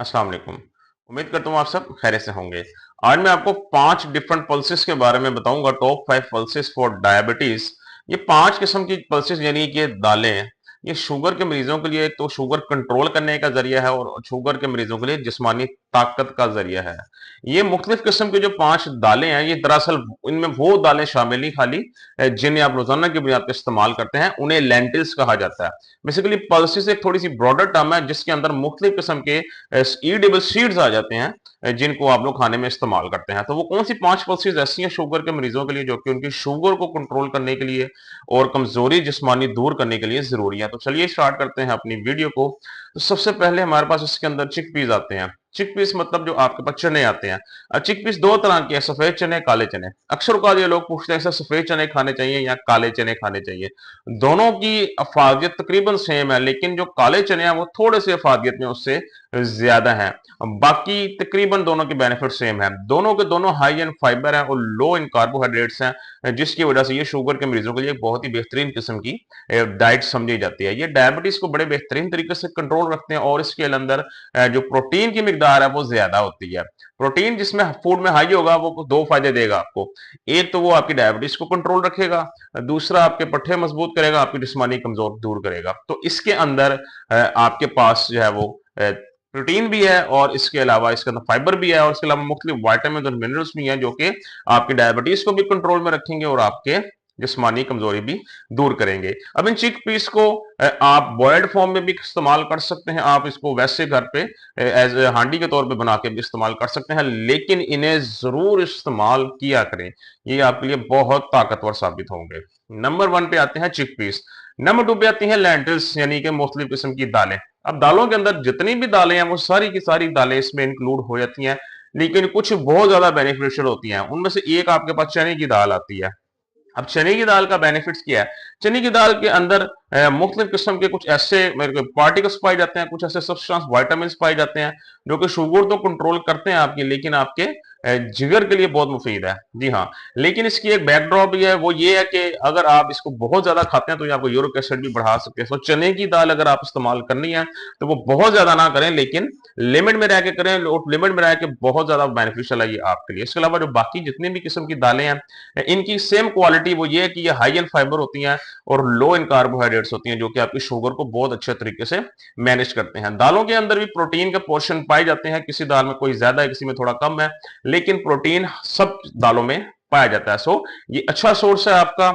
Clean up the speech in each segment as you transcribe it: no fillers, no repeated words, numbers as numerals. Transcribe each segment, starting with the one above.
अस्सलाम वालेकुम। उम्मीद करता हूँ आप सब खैरियत से होंगे। आज मैं आपको 5 डिफरेंट पल्सेस के बारे में बताऊंगा, टॉप 5 पल्सेस फॉर डायबिटीज। ये 5 किस्म की पल्सेस यानी कि दालें हैं। ये शुगर के मरीजों के लिए एक तो शुगर कंट्रोल करने का जरिया है और शुगर के मरीजों के लिए जिस्मानी ताकत का जरिया है। ये मुख्तलिफ किस्म की जो 5 दालें हैं, ये दरअसल इनमें वो दालें शामिल नहीं खाली जिन्हें आप रोजाना की बुनियाद पर इस्तेमाल करते हैं, उन्हें लेंटिल्स कहा जाता है। बेसिकली पल्सेस एक थोड़ी सी ब्रॉडर टर्म है जिसके अंदर मुख्तलिफ किस्म के ईडेबल सीड्स आ जाते हैं जिनको आप लोग खाने में इस्तेमाल करते हैं। तो वो कौन सी 5 पल्सेस ऐसी हैं शुगर के मरीजों के लिए जो कि उनकी शुगर को कंट्रोल करने के लिए और कमजोरी जिस्मानी दूर करने के लिए जरूरी है। तो चलिए स्टार्ट करते हैं अपनी वीडियो को। तो सबसे पहले हमारे पास इसके अंदर चिकपीस आते हैं। चिकपीस मतलब जो आपके पास चने आते हैं। चिकपीस दो तरह के हैं, सफेद चने, काले चने। अक्सर औकात ये लोग पूछते हैं सर सफेद चने खाने चाहिए या काले चने खाने चाहिए। दोनों की अफादियत तकरीबन सेम है, लेकिन जो काले चने हैं वो थोड़े से अफादियत में उससे ज्यादा है। बाकी तकरीबन दोनों के बेनिफिट सेम है। दोनों के दोनों हाई इन फाइबर हैं और लो इन कार्बोहाइड्रेट्स हैं, जिसकी वजह से ये शुगर के मरीजों के लिए एक बहुत ही बेहतरीन किस्म की डाइट समझी जाती है। ये डायबिटीज को बड़े बेहतरीन तरीके से कंट्रोल रखते हैं और इसके अंदर जो प्रोटीन की मिकदार है वो ज्यादा होती है। प्रोटीन जिसमें फूड में हाई होगा वो दो फायदे देगा आपको। एक तो वो आपकी डायबिटीज को कंट्रोल रखेगा, दूसरा आपके पट्टे मजबूत करेगा, आपकी जिस्मानी कमजोर दूर करेगा। तो इसके अंदर आपके पास जो है वो प्रोटीन भी है और इसके अलावा इसके अंदर फाइबर भी है और इसके अलावा मुख्तलिफ वाइटामिन और मिनरल्स भी हैं जो कि आपकी डायबिटीज को भी कंट्रोल में रखेंगे और आपके जिस्मानी कमजोरी भी दूर करेंगे। अब इन चिक पीस को आप बॉयल्ड फॉर्म में भी इस्तेमाल कर सकते हैं। आप इसको वैसे घर पे एज हांडी के तौर पे बना के भी इस्तेमाल कर सकते हैं, लेकिन इन्हें जरूर इस्तेमाल किया करें। ये आपके लिए बहुत ताकतवर साबित होंगे। नंबर 1 पे आते हैं चिक पीस। नंबर 2 पे आती हैं लेंटिल्स यानी कि मुख्तलिफ किस्म की दालें। अब दालों के अंदर जितनी भी दालें हैं वो सारी की सारी दालें इसमें इंक्लूड हो जाती हैं, लेकिन कुछ बहुत ज्यादा बेनिफिशियल होती हैं। उनमें से एक आपके पास चने की दाल आती है। अब चने की दाल का बेनिफिट्स क्या है? चने की दाल के अंदर मुख्तलिफ किस्म के कुछ ऐसे पार्टिकल्स पाए जाते हैं, कुछ ऐसे सब्सटेंस वाइटामिन पाए जाते हैं जो कि शुगर तो कंट्रोल करते हैं आपकी, लेकिन आपके जिगर के लिए बहुत मुफीद है। जी हाँ, लेकिन इसकी एक बैकड्रॉप भी है, वो ये है कि अगर आप इसको बहुत ज्यादा खाते हैं तो ये आपको यूरिक एसिड भी बढ़ा सकते हैं। तो चने की दाल अगर आप इस्तेमाल करनी है तो वो बहुत ज्यादा ना करें, लेकिन लिमिट में रह के करें। लिमिट में रह के बहुत ज्यादा बेनिफिशियल है ये आपके लिए। इसके अलावा जो बाकी जितनी भी किस्म की दालें हैं इनकी सेम क्वालिटी वो ये है कि ये हाई इन फाइबर होती हैं और लो इन कार्बोहाइड्रेट्स होती हैं जो कि आपकी शुगर को बहुत अच्छे तरीके से मैनेज करते हैं। दालों के अंदर भी प्रोटीन के पोर्शन पाए जाते हैं, किसी दाल में कोई ज्यादा है किसी में थोड़ा कम है, लेकिन प्रोटीन सब दालों में पाया जाता है। सो ये अच्छा सोर्स है आपका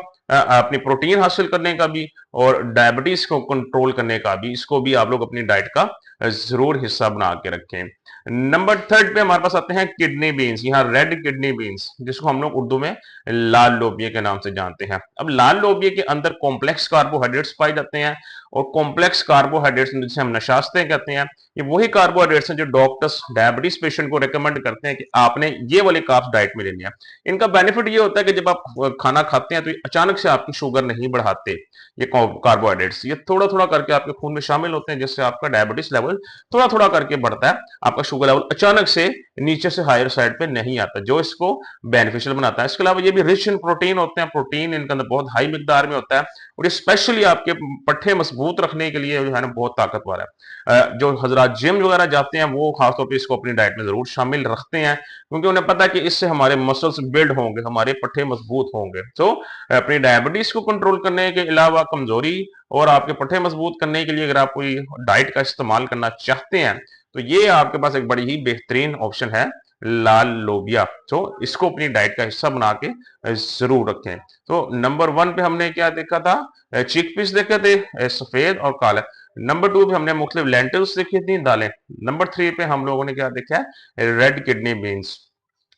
अपनी प्रोटीन हासिल करने का भी और डायबिटीज को कंट्रोल करने का भी। इसको भी आप लोग अपनी डाइट का जरूर हिस्सा बना के रखें। नंबर 3 पे हमारे पास आते हैं किडनी बीन्स। यहाँ रेड किडनी बीन्स, जिसको हम लोग उर्दू में लाल लोबिया के नाम से जानते हैं। अब लाल लोबिया के अंदर कॉम्प्लेक्स कार्बोहाइड्रेट्स पाए जाते हैं और कॉम्प्लेक्स कार्बोहाइड्रेट्स जिसे हम नशास्ते कहते हैं, ये वही कार्बोहाइड्रेट्स हैं जो डॉक्टर्स डायबिटीज पेशेंट को रेकमेंड करते हैं कि आपने ये वाले कार्ब्स डाइट में लेने हैं। इनका बेनिफिट ये होता है कि जब आप खाना खाते हैं तो अचानक से आपकी शुगर नहीं बढ़ाते। ये कार्बोहाइड्रेट्स ये थोड़ा थोड़ा करके आपके खून में शामिल होते हैं, जिससे आपका डायबिटीज लेवल थोड़ा थोड़ा करके बढ़ता है। आपका शुगर लेवल अचानक से नीचे से हायर साइड पे नहीं आता, जो इसको बेनिफिशियल बनाता है। इसके अलावा ये भी रिच इन प्रोटीन होते हैं। प्रोटीन इनके अंदर बहुत हाई मिकदार में होता है और ये स्पेशली आपके पट्टे मजबूत रखने के लिए जो है ना बहुत ताकतवर है। जो हजरात जिम वगैरह जाते हैं वो खासतौर पर इसको अपनी डाइट में जरूर शामिल रखते हैं, क्योंकि उन्हें पता है कि इससे हमारे मसल्स बिल्ड होंगे, हमारे पट्टे मजबूत होंगे। तो अपनी डायबिटीज को कंट्रोल करने के अलावा कमजोरी और आपके पट्टे मजबूत करने के लिए अगर आप कोई डाइट का इस्तेमाल करना चाहते हैं तो ये आपके पास एक बड़ी ही बेहतरीन ऑप्शन है, लाल लोबिया। तो इसको अपनी डाइट का हिस्सा बना के जरूर रखें। तो नंबर 1 पे हमने क्या देखा था? चिकपीस देखे थे, सफेद और काला। नंबर 2 पे हमने मुख्तलिफ लेंटिल्स देखी थी, दालें। नंबर 3 पे हम लोगों ने क्या देखा है? Red kidney beans.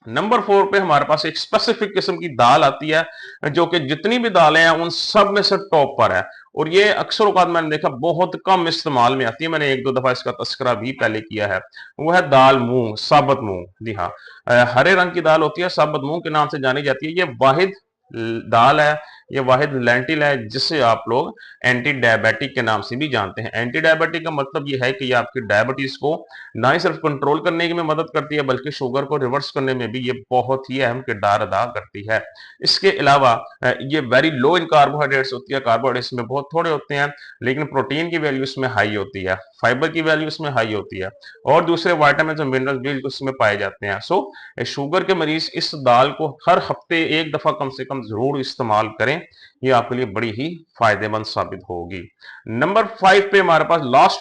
नंबर 4 पे हमारे पास एक स्पेसिफिक किस्म की दाल आती है जो कि जितनी भी दालें हैं उन सब में से टॉप पर है और ये अक्सर औकात मैंने देखा बहुत कम इस्तेमाल में आती है। मैंने एक दो दफा इसका तस्करा भी पहले किया है। वो है दाल मूंग, साबुत मूंग। जी हाँ, हरे रंग की दाल होती है, साबुत मूंग के नाम से जानी जाती है। ये वाहिद दाल है ये वाहिद लेंटिल है जिसे आप लोग एंटी डायबिटिक के नाम से भी जानते हैं। एंटी डायबिटिक का मतलब ये है कि ये आपकी डायबिटीज को ना ही सिर्फ कंट्रोल करने में मदद करती है बल्कि शुगर को रिवर्स करने में भी ये बहुत ही अहम किरदार अदा करती है। इसके अलावा ये वेरी लो इन कार्बोहाइड्रेट्स होती है, कार्बोहाइड्रेट्स में बहुत थोड़े होते हैं, लेकिन प्रोटीन की वैल्यू इसमें हाई होती है, फाइबर की वैल्यू इसमें हाई होती है और दूसरे वाइटामिन और मिनरल्स भी इसमें पाए जाते हैं। सो शुगर के मरीज इस दाल को हर हफ्ते एक दफा कम से कम जरूर इस्तेमाल करें, ये आपके लिए बड़ी ही फायदेमंद साबित होगी। नंबर 5 पे हमारे पास लास्ट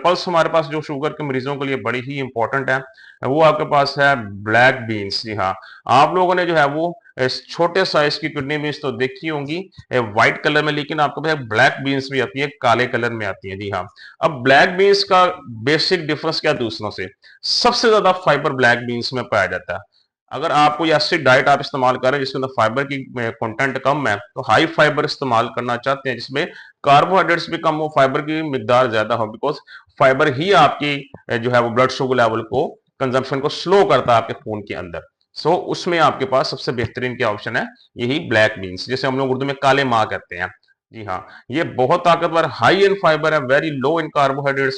पल्स हमारे पास जो शुगर के मरीजों के लिए बड़ी ही इंपॉर्टेंट है, वो आपके पास है ब्लैक बीन्स। जी हाँ, आप लोगों ने जो है वो इस छोटे साइज की किडनी बीन्स तो देखी होंगी व्हाइट कलर में, लेकिन आपको पास ब्लैक बीन्स भी आती है, काले कलर में आती है। जी हाँ, अब ब्लैक बीन्स का बेसिक डिफरेंस क्या दूसरों से, सबसे ज्यादा फाइबर ब्लैक बीन्स में पाया जाता है। अगर आप कोई ऐसी डाइट आप इस्तेमाल कर रहे हैं जिसके अंदर फाइबर की कंटेंट कम है, तो हाई फाइबर इस्तेमाल करना चाहते हैं जिसमें कार्बोहाइड्रेट्स भी कम हो, फाइबर की मिकदार ज्यादा हो, बिकॉज फाइबर ही आपकी जो है वो ब्लड शुगर लेवल को कंजम्पशन को स्लो करता है आपके खून के अंदर। सो उसमें आपके पास सबसे बेहतरीन क्या ऑप्शन है, यही ब्लैक बीन्स, जिसे हम लोग उर्दू में काले माँ कहते हैं। जी हाँ, ये बहुत ताकतवर, हाई इन फाइबर है, वेरी लो इन कार्बोहाइड्रेट्स,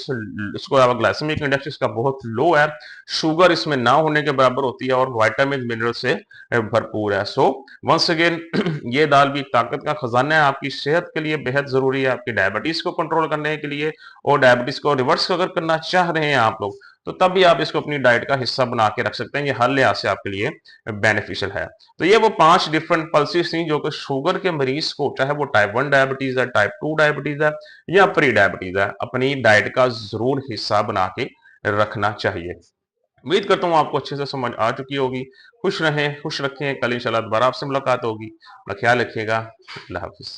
इसको अलावा ग्लाइसेमिक इंडेक्स इसका बहुत लो है, शुगर इसमें ना होने के बराबर होती है और विटामिन मिनरल से भरपूर है। सो वंस अगेन ये दाल भी ताकत का खजाना है, आपकी सेहत के लिए बेहद जरूरी है, आपकी डायबिटीज को कंट्रोल करने के लिए, और डायबिटीज को रिवर्स अगर करना चाह रहे हैं आप लोग, तो तब भी आप इसको अपनी डाइट का हिस्सा बना के रख सकते हैं, ये हर लिहाज से आपके लिए बेनिफिशियल है। तो ये वो 5 डिफरेंट पल्सेस थी जो कि शुगर के मरीज को, चाहे वो टाइप 1 डायबिटीज है, टाइप 2 डायबिटीज है या प्री डायबिटीज है, अपनी डाइट का जरूर हिस्सा बना के रखना चाहिए। उम्मीद करता हूँ आपको अच्छे से समझ आ चुकी होगी। खुश रहें, खुश रखें, कल इंशाल्लाह दोबारा आपसे मुलाकात होगी। अपना ख्याल रखिएगा। अल्लाह हाफिज।